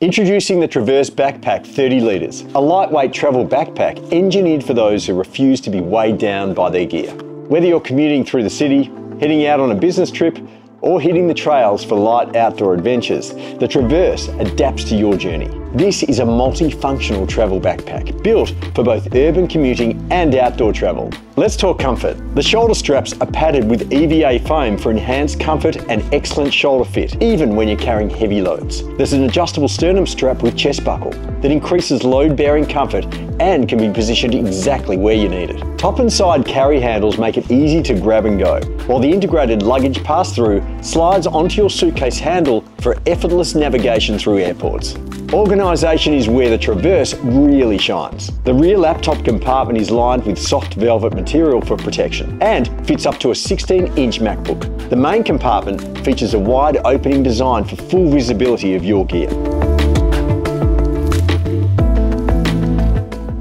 Introducing the Traverse Backpack 30 litres, a lightweight travel backpack engineered for those who refuse to be weighed down by their gear. Whether you're commuting through the city, heading out on a business trip, or hitting the trails for light outdoor adventures, the Traverse adapts to your journey. This is a multifunctional travel backpack built for both urban commuting and outdoor travel. Let's talk comfort. The shoulder straps are padded with EVA foam for enhanced comfort and excellent shoulder fit, even when you're carrying heavy loads. There's an adjustable sternum strap with chest buckle that increases load-bearing comfort and can be positioned exactly where you need it. Top and side carry handles make it easy to grab and go, while the integrated luggage pass-through slides onto your suitcase handle for effortless navigation through airports. Organisation is where the Traverse really shines. The rear laptop compartment is lined with soft velvet material for protection and fits up to a 16-inch MacBook. The main compartment features a wide opening design for full visibility of your gear.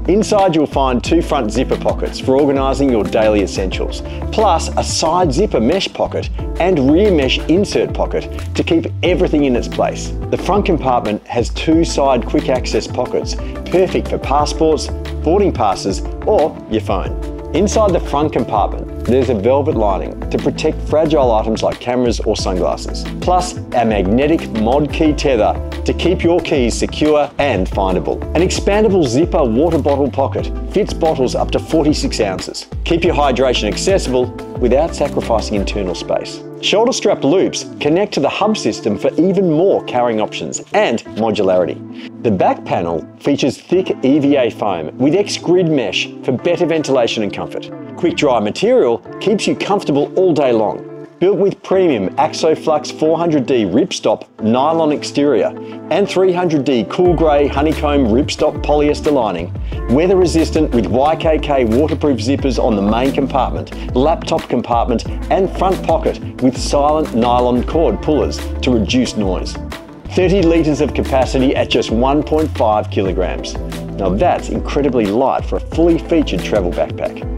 Inside you'll find two front zipper pockets for organising your daily essentials, plus a side zipper mesh pocket and rear mesh insert pocket to keep everything in its place. The front compartment has two side quick access pockets, perfect for passports, boarding passes or your phone. Inside the front compartment, there's a velvet lining to protect fragile items like cameras or sunglasses, plus a magnetic mod key tether to keep your keys secure and findable. An expandable zipper water bottle pocket fits bottles up to 46 ounces. Keep your hydration accessible without sacrificing internal space. Shoulder strap loops connect to the hub system for even more carrying options and modularity. The back panel features thick EVA foam with X-grid mesh for better ventilation and comfort. Quick dry material keeps you comfortable all day long. Built with premium AXOFlux 400D ripstop nylon exterior and 300D cool grey honeycomb ripstop polyester lining, weather resistant with YKK waterproof zippers on the main compartment, laptop compartment and front pocket with silent nylon cord pullers to reduce noise. 30 litres of capacity at just 1.5 kilograms. Now that's incredibly light for a fully featured travel backpack.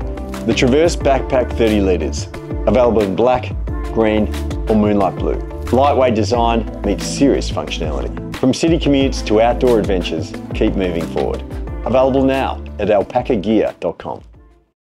The Traverse Backpack 30 litres, available in black, green or moonlight blue. Lightweight design meets serious functionality. From city commutes to outdoor adventures, keep moving forward. Available now at alpakagear.com.